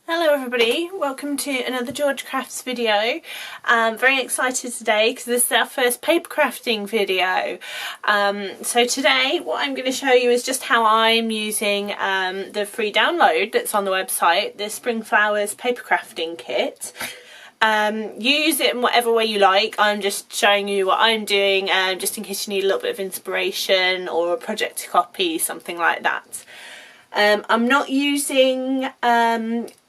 Hello everybody, welcome to another Georgia Crafts video. I'm very excited today because this is our first paper crafting video. So today what I'm going to show you is just how I'm using the free download that's on the website, the Spring Flowers paper crafting kit. Use it in whatever way you like. I'm just showing you what I'm doing just in case you need a little bit of inspiration or a project to copy, something like that. I'm not using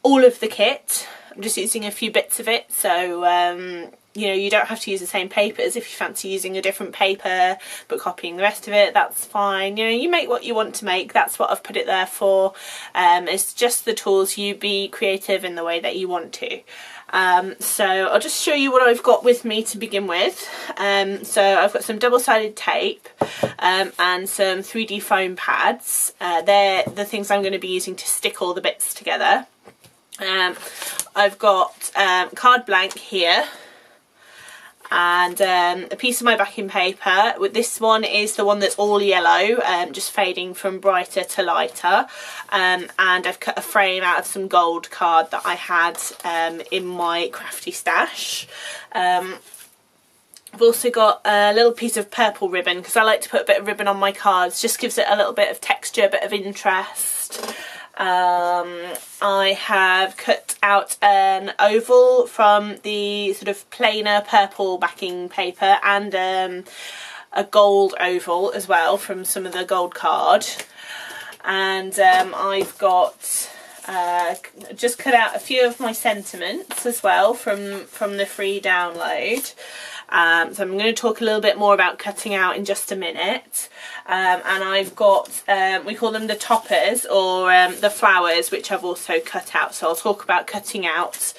all of the kit, I'm just using a few bits of it, so you know, you don't have to use the same papers. If you fancy using a different paper but copying the rest of it, that's fine. You know, you make what you want to make, that's what I've put it there for. It's just the tools, you be creative in the way that you want to. So I'll just show you what I've got with me to begin with. So I've got some double-sided tape and some 3D foam pads. They're the things I'm going to be using to stick all the bits together. I've got card blank here and a piece of my backing paper. This one is the one that's all yellow, just fading from brighter to lighter, and I've cut a frame out of some gold card that I had in my crafty stash. I've also got a little piece of purple ribbon because I like to put a bit of ribbon on my cards, just gives it a little bit of texture, a bit of interest. I have cut out an oval from the sort of plainer purple backing paper and a gold oval as well from some of the gold card, and I've got just cut out a few of my sentiments as well from the free download. So I'm going to talk a little bit more about cutting out in just a minute. And I've got, we call them the toppers or the flowers, which I've also cut out. So I'll talk about cutting out.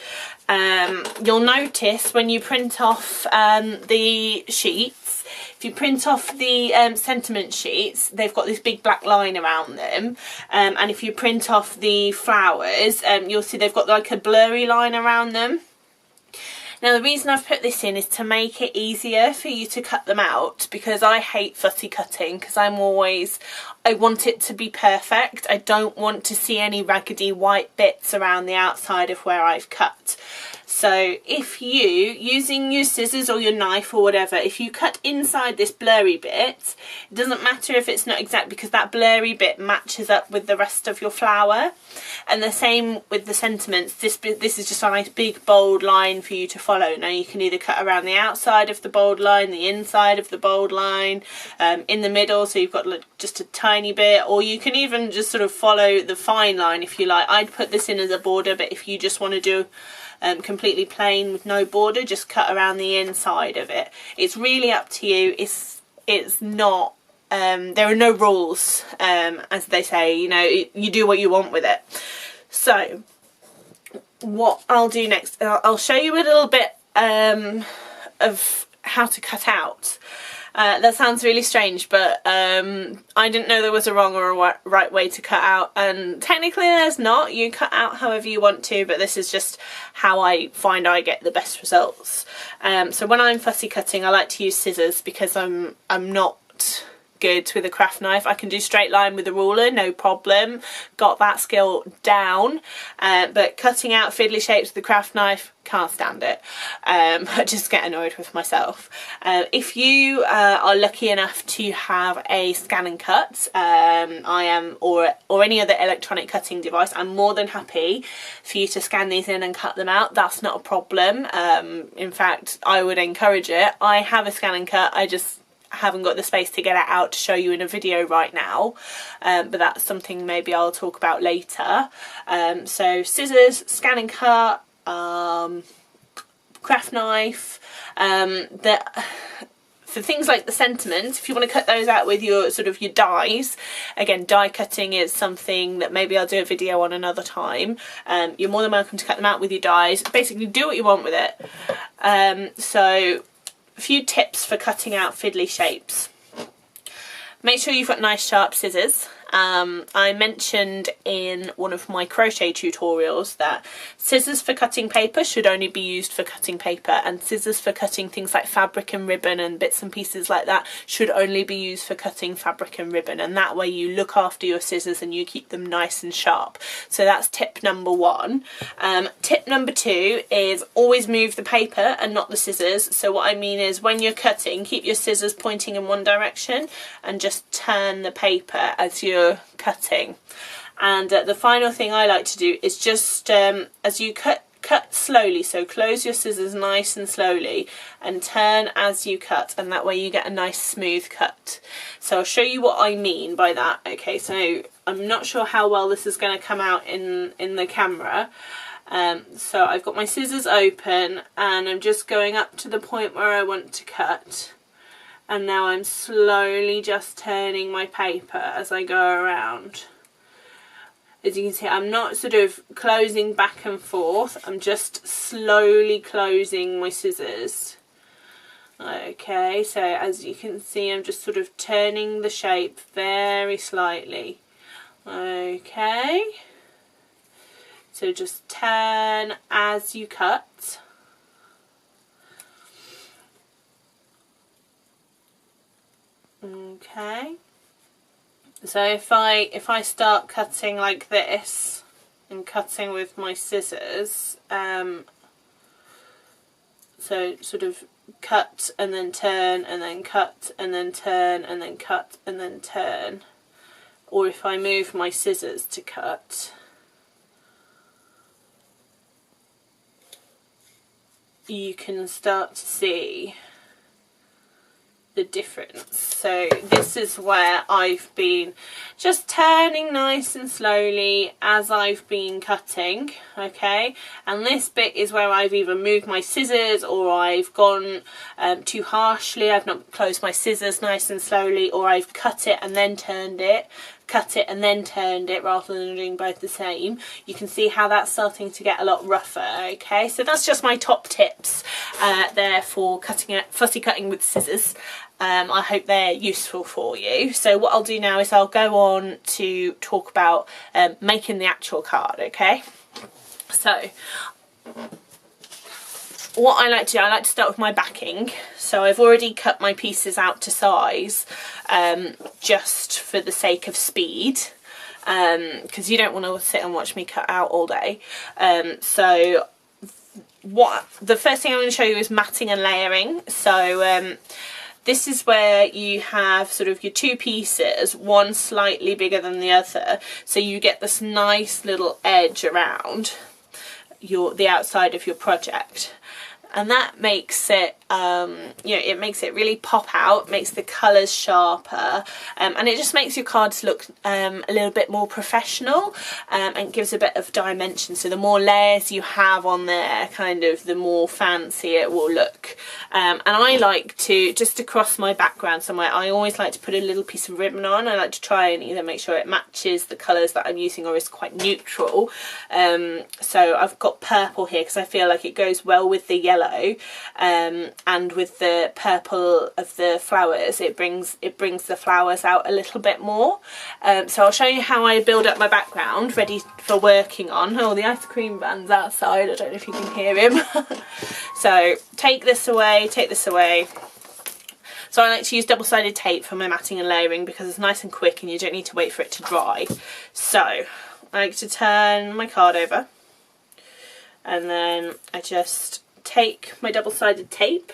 You'll notice when you print off the sheets, if you print off the sentiment sheets, they've got this big black line around them. And if you print off the flowers, you'll see they've got like a blurry line around them. Now the reason I've put this in is to make it easier for you to cut them out, because I hate fussy cutting, because I want it to be perfect. I don't want to see any raggedy white bits around the outside of where I've cut. So if you, using your scissors or your knife or whatever, if you cut inside this blurry bit, it doesn't matter if it's not exact, because that blurry bit matches up with the rest of your flower. And the same with the sentiments. This is just a nice big bold line for you to follow. Now you can either cut around the outside of the bold line, the inside of the bold line, in the middle, so you've got just a tiny bit, or you can even just sort of follow the fine line if you like. I'd put this in as a border, but if you just want to do completely plain with no border, just cut around the inside of it. It's really up to you. It's not there are no rules, as they say, you know, you do what you want with it. So what I'll do next, I'll show you a little bit of how to cut out. That sounds really strange, but I didn't know there was a wrong or a right way to cut out, and technically there's not. You cut out however you want to, but this is just how I find I get the best results. So when I'm fussy cutting, I like to use scissors because I'm not good with a craft knife. I can do straight line with a ruler, no problem, got that skill down, but cutting out fiddly shapes with a craft knife, can't stand it. I just get annoyed with myself. If you are lucky enough to have a scan and cut, or any other electronic cutting device, I'm more than happy for you to scan these in and cut them out. That's not a problem. In fact, I would encourage it. I have a scan and cut, I just haven't got the space to get it out to show you in a video right now, but that's something maybe I'll talk about later. So scissors, scan and cut, craft knife. For things like the sentiments, if you want to cut those out with your sort of your dies, again, die cutting is something that maybe I'll do a video on another time. You're more than welcome to cut them out with your dies. Basically do what you want with it. So a few tips for cutting out fiddly shapes. Make sure you've got nice sharp scissors. I mentioned in one of my crochet tutorials that scissors for cutting paper should only be used for cutting paper, and scissors for cutting things like fabric and ribbon and bits and pieces like that should only be used for cutting fabric and ribbon, and that way you look after your scissors and you keep them nice and sharp. So that's tip number 1. Tip number 2 is always move the paper and not the scissors. So what I mean is, when you're cutting, keep your scissors pointing in one direction and just turn the paper as you're cutting. And the final thing I like to do is just as you cut slowly, so close your scissors nice and slowly and turn as you cut, and that way you get a nice smooth cut. So I'll show you what I mean by that. Okay, so I'm not sure how well this is going to come out in the camera. So I've got my scissors open and I'm just going up to the point where I want to cut, and now I'm slowly just turning my paper as I go around. As you can see, I'm not sort of closing back and forth, I'm just slowly closing my scissors. Okay, so as you can see, I'm just sort of turning the shape very slightly. Okay, so just turn as you cut. Okay. So if I start cutting like this and cutting with my scissors, so sort of cut and then turn and then cut and then turn and then cut and then turn, or if I move my scissors to cut, you can start to see the difference. So this is where I've been just turning nice and slowly as I've been cutting, okay, and this bit is where I've either moved my scissors or I've gone too harshly, I've not closed my scissors nice and slowly, or I've cut it and then turned it, cut it and then turned it rather than doing both the same. You can see how that's starting to get a lot rougher. Okay, so that's just my top tips there for fussy cutting with scissors. I hope they're useful for you. So what I'll do now is I'll go on to talk about making the actual card. Okay, so what I like to do, I like to start with my backing. So I've already cut my pieces out to size just for the sake of speed, because you don't want to sit and watch me cut out all day. So the first thing I'm going to show you is matting and layering. So this is where you have sort of your two pieces, one slightly bigger than the other, so you get this nice little edge around the outside of your project. And that makes it, you know, it makes it really pop out, makes the colours sharper, and it just makes your cards look a little bit more professional, and gives a bit of dimension. So the more layers you have on there, kind of the more fancy it will look. And I like to, just across my background somewhere, I always like to put a little piece of ribbon on. I like to try and either make sure it matches the colours that I'm using or is quite neutral. So I've got purple here because I feel like it goes well with the yellow. And with the purple of the flowers, it brings the flowers out a little bit more. So I'll show you how I build up my background ready for working on. Oh, the ice cream van's outside, I don't know if you can hear him. So take this away, take this away. So I like to use double-sided tape for my matting and layering because it's nice and quick and you don't need to wait for it to dry. So I like to turn my card over, and then I just take my double-sided tape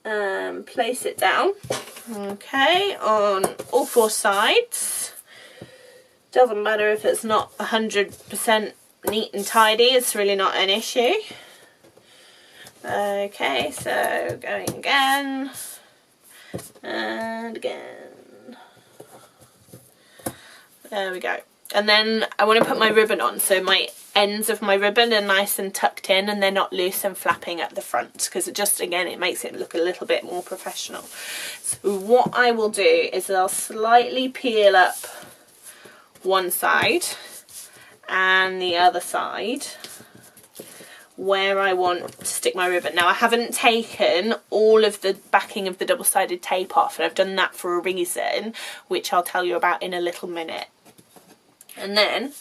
and place it down, okay, on all four sides. Doesn't matter if it's not 100% neat and tidy, it's really not an issue. Okay, so going again and again. There we go. And then I want to put my ribbon on, so my ends of my ribbon are nice and tucked in and they're not loose and flapping at the front, because it just, again, it makes it look a little bit more professional. So what I will do is I'll slightly peel up one side and the other side where I want to stick my ribbon. Now I haven't taken all of the backing of the double-sided tape off, and I've done that for a reason, which I'll tell you about in a little minute. And then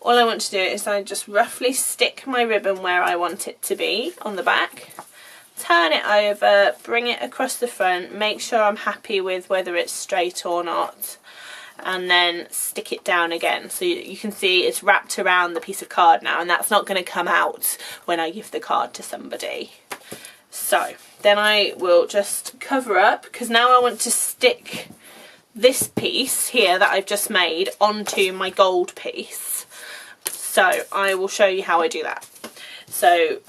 all I want to do is I just roughly stick my ribbon where I want it to be on the back, turn it over, bring it across the front, make sure I'm happy with whether it's straight or not, and then stick it down again. So you can see it's wrapped around the piece of card now, and that's not going to come out when I give the card to somebody. So then I will just cover up, because now I want to stick this piece here that I've just made onto my gold piece. So I will show you how I do that. So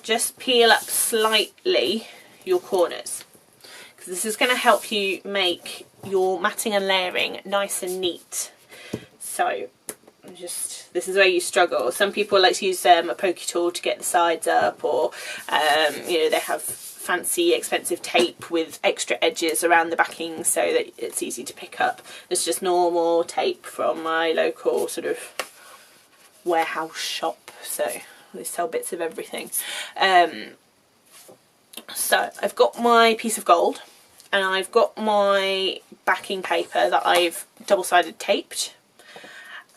just peel up slightly your corners, because this is going to help you make your matting and layering nice and neat. So this is where you struggle. Some people like to use a pokey tool to get the sides up, or you know, they have fancy expensive tape with extra edges around the backing so that it's easy to pick up. It's just normal tape from my local sort of warehouse shop, so they sell bits of everything. So I've got my piece of gold, and I've got my backing paper that I've double-sided taped,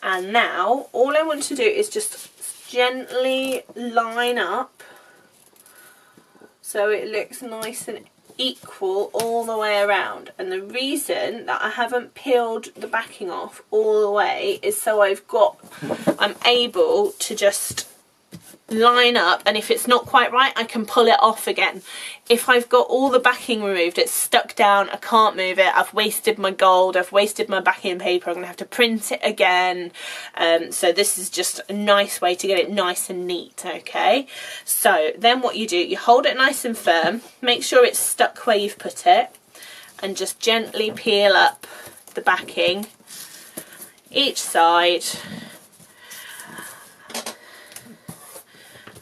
and now all I want to do is just gently line up so it looks nice and equal all the way around. And the reason that I haven't peeled the backing off all the way is so I'm able to just line up, and if it's not quite right I can pull it off again. If I've got all the backing removed, it's stuck down, I can't move it, I've wasted my gold, I've wasted my backing paper, I'm gonna have to print it again. So this is just a nice way to get it nice and neat. Okay, so then what you do, you hold it nice and firm, make sure it's stuck where you've put it, and just gently peel up the backing each side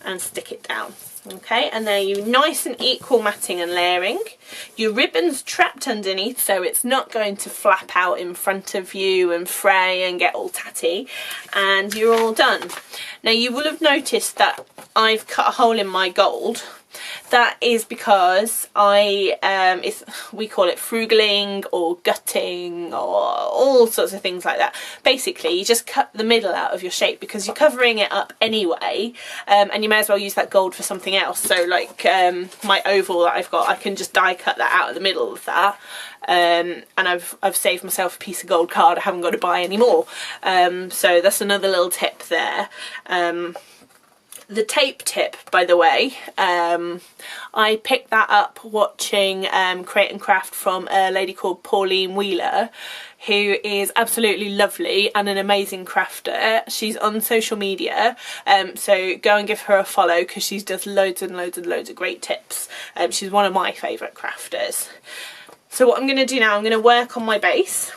and stick it down. Okay, and there you nice and equal matting and layering. Your ribbon's trapped underneath, so it's not going to flap out in front of you and fray and get all tatty, and you're all done. Now you will have noticed that I've cut a hole in my gold. That is because we call it frugaling or gutting or all sorts of things like that. Basically, you just cut the middle out of your shape because you're covering it up anyway, and you may as well use that gold for something else. So like my oval that I've got, I can just die cut that out of the middle of that, and I've saved myself a piece of gold card. I haven't got to buy any more. So that's another little tip there. The tape tip, by the way, I picked that up watching Create and Craft from a lady called Pauline Wheeler, who is absolutely lovely and an amazing crafter. She's on social media, so go and give her a follow because she does loads and loads and loads of great tips. She's one of my favourite crafters. So what I'm going to do now, I'm going to work on my base,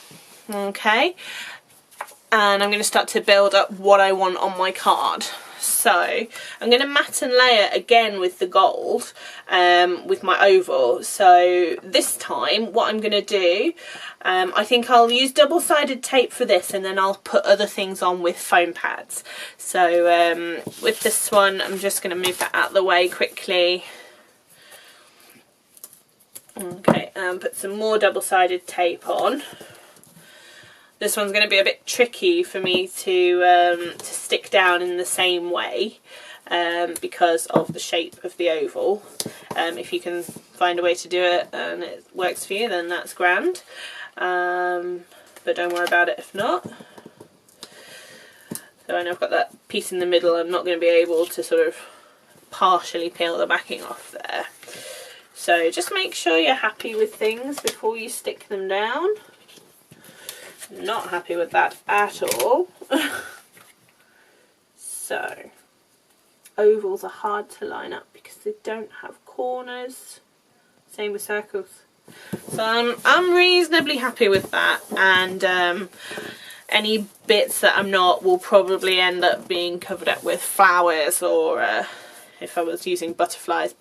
okay, and I'm going to start to build up what I want on my card. So I'm going to mat and layer again with the gold, with my oval. So this time what I'm going to do, I think I'll use double-sided tape for this, and then I'll put other things on with foam pads. So with this one I'm just going to move that out of the way quickly. Okay, and put some more double-sided tape on. This one's going to be a bit tricky for me to stick down in the same way because of the shape of the oval. If you can find a way to do it and it works for you, then that's grand. But don't worry about it if not. So I know I've got that piece in the middle. I'm not going to be able to sort of partially peel the backing off there. So just make sure you're happy with things before you stick them down. Not happy with that at all. So ovals are hard to line up because they don't have corners. Same with circles. So I'm reasonably happy with that, and any bits that I'm not will probably end up being covered up with flowers, or if I was using butterflies.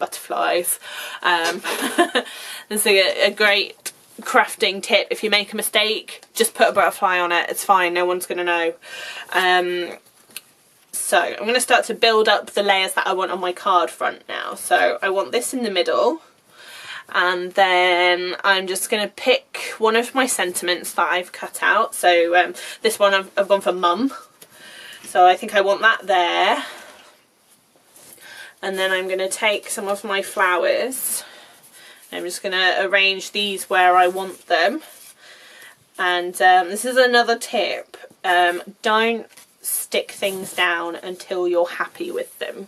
There's a great crafting tip: if you make a mistake, just put a butterfly on it, it's fine, no one's gonna know. So I'm going to start to build up the layers that I want on my card front now. So I want this in the middle, and then I'm just going to pick one of my sentiments that I've cut out. So this one I've gone for mum, so I think I want that there. And then I'm going to take some of my flowers. I'm just going to arrange these where I want them. And this is another tip. Don't stick things down until you're happy with them.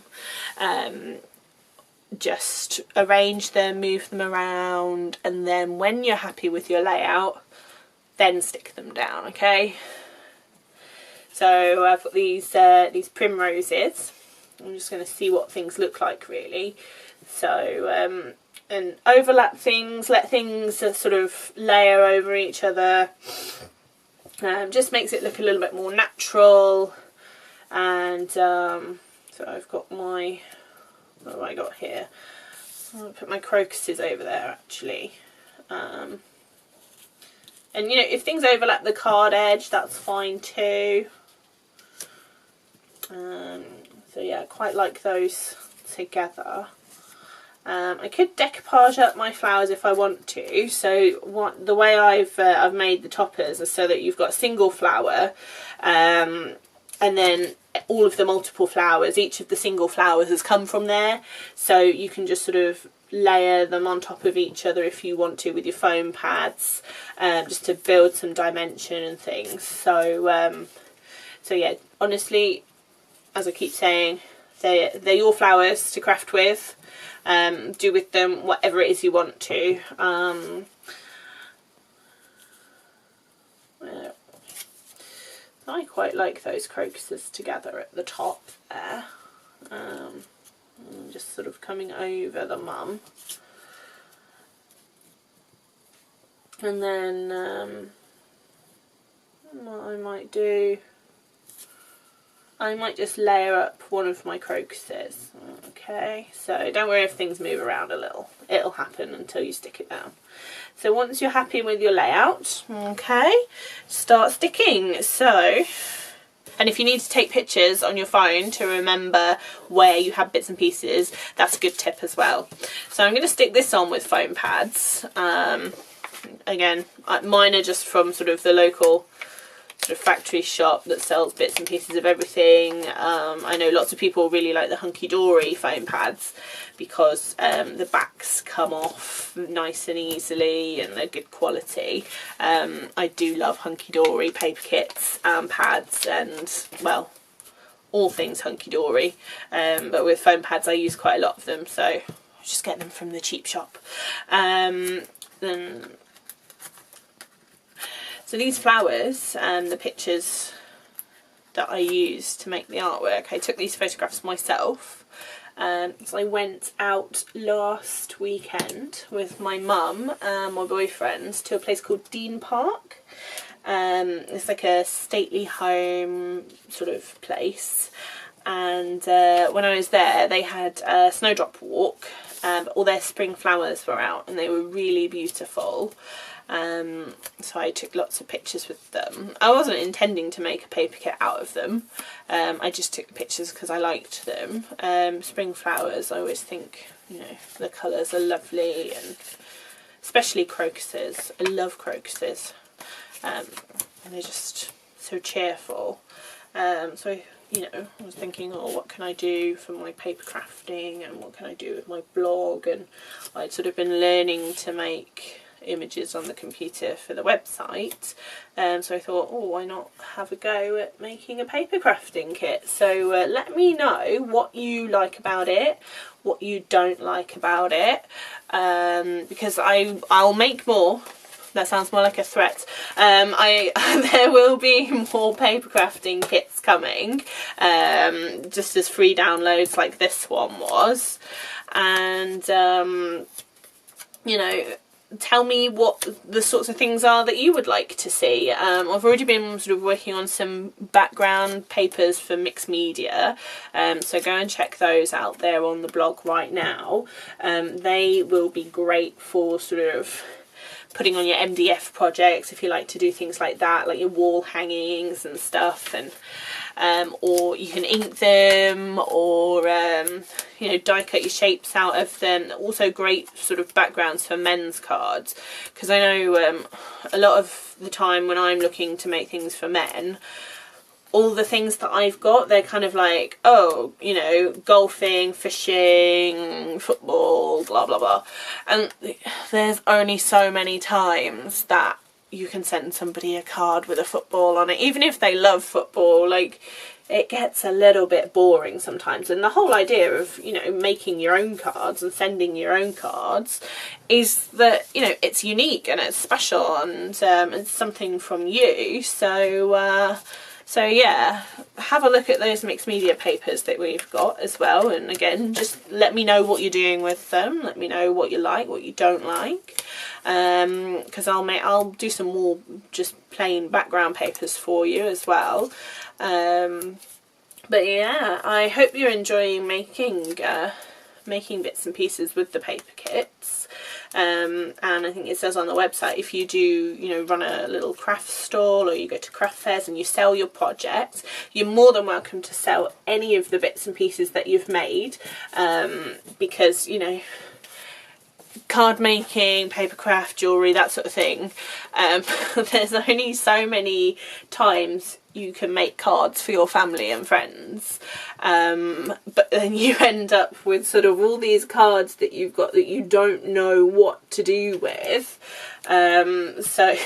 Just arrange them, move them around, and then when you're happy with your layout, then stick them down, okay? So I've got these primroses. I'm just going to see what things look like, really. So and overlap things, let things sort of layer over each other. Just makes it look a little bit more natural. And so I've got my, what have I got here? I'll put my crocuses over there, actually. And you know, if things overlap the card edge, that's fine too. So yeah, I quite like those together. I could decoupage up my flowers if I want to. So the way I've made the toppers is so that you've got a single flower, and then all of the multiple flowers, each of the single flowers has come from there. So you can just sort of layer them on top of each other if you want to with your foam pads, just to build some dimension and things. So so yeah, honestly, as I keep saying, they're your flowers to craft with. Do with them whatever it is you want to. I quite like those crocuses together at the top there. Just sort of coming over the mum. And then what I might do, I might just layer up one of my crocuses. Okay, so don't worry if things move around a little. It'll happen until you stick it down. So once you're happy with your layout, okay, start sticking. So, and if you need to take pictures on your phone to remember where you have bits and pieces, that's a good tip as well. So I'm going to stick this on with foam pads. Again, mine are just from sort of the local sort of factory shop that sells bits and pieces of everything. I know lots of people really like the Hunky Dory foam pads because the backs come off nice and easily and they're good quality. I do love Hunky Dory paper kits and pads and, well, all things Hunky Dory. But with foam pads I use quite a lot of them, so I just get them from the cheap shop. So these flowers and the pictures that I used to make the artwork, I took these photographs myself. So I went out last weekend with my mum and my boyfriend to a place called Dean Park. It's like a stately home sort of place. And when I was there, they had a snowdrop walk. All their spring flowers were out and they were really beautiful. So I took lots of pictures with them. I wasn't intending to make a paper kit out of them. I just took pictures because I liked them. Spring flowers, I always think, you know, the colours are lovely, and especially crocuses. I love crocuses. And they're just so cheerful. So, you know, I was thinking, oh, what can I do for my paper crafting and what can I do with my blog? And I'd sort of been learning to make images on the computer for the website, so I thought, oh, why not have a go at making a paper crafting kit? So let me know what you like about it, what you don't like about it, because I'll make more. That sounds more like a threat. There will be more paper crafting kits coming, just as free downloads like this one was. And you know, tell me what the sorts of things are that you would like to see. I've already been sort of working on some background papers for mixed media, so go and check those out there on the blog right now. They will be great for sort of putting on your MDF projects if you like to do things like that, like your wall hangings and stuff. And or you can ink them, or you know, die cut your shapes out of them. Also great sort of backgrounds for men's cards, because I know a lot of the time when I'm looking to make things for men, all the things that I've got, they're kind of like, oh, you know, golfing, fishing, football, blah blah blah, and there's only so many times that you can send somebody a card with a football on it, even if they love football. Like, it gets a little bit boring sometimes, and the whole idea of, you know, making your own cards and sending your own cards is that, you know, it's unique and it's special, and it's something from you. So yeah, have a look at those mixed media papers that we've got as well, and again, just let me know what you're doing with them. Let me know what you like, what you don't like, because I'll do some more just plain background papers for you as well. But yeah, I hope you're enjoying making bits and pieces with the paper kits. And I think it says on the website, if you do, you know, run a little craft stall, or you go to craft fairs and you sell your projects, you're more than welcome to sell any of the bits and pieces that you've made, because, you know, card making, paper craft, jewellery, that sort of thing, there's only so many times you can make cards for your family and friends, but then you end up with sort of all these cards that you've got that you don't know what to do with. So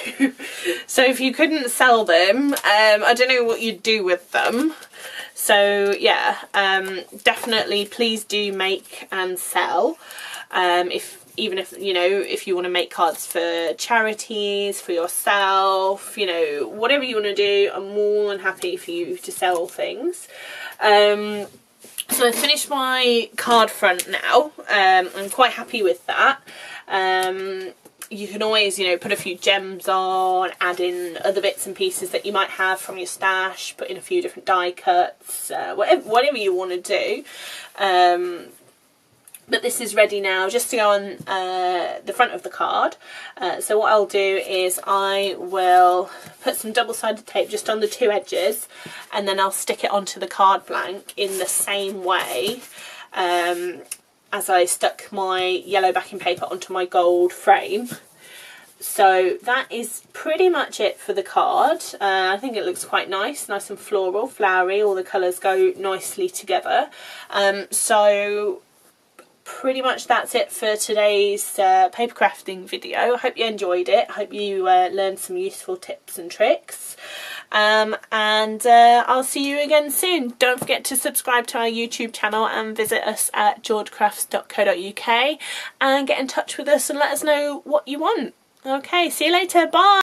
if you couldn't sell them, I don't know what you'd do with them. So yeah, definitely please do make and sell. Even if, you know, if you want to make cards for charities, for yourself, you know, whatever you want to do, I'm more than happy for you to sell things. So I've finished my card front now. I'm quite happy with that. You can always, you know, put a few gems on, add in other bits and pieces that you might have from your stash, put in a few different die cuts, whatever you want to do. But this is ready now just to go on the front of the card. So what I'll do is I will put some double-sided tape just on the two edges, and then I'll stick it onto the card blank in the same way as I stuck my yellow backing paper onto my gold frame. So that is pretty much it for the card. I think it looks quite nice and floral, flowery. All the colours go nicely together. So pretty much that's it for today's paper crafting video. I hope you enjoyed it. I hope you learned some useful tips and tricks. And I'll see you again soon. Don't forget to subscribe to our YouTube channel and visit us at georgecrafts.co.uk and get in touch with us and let us know what you want. Okay, see you later. Bye.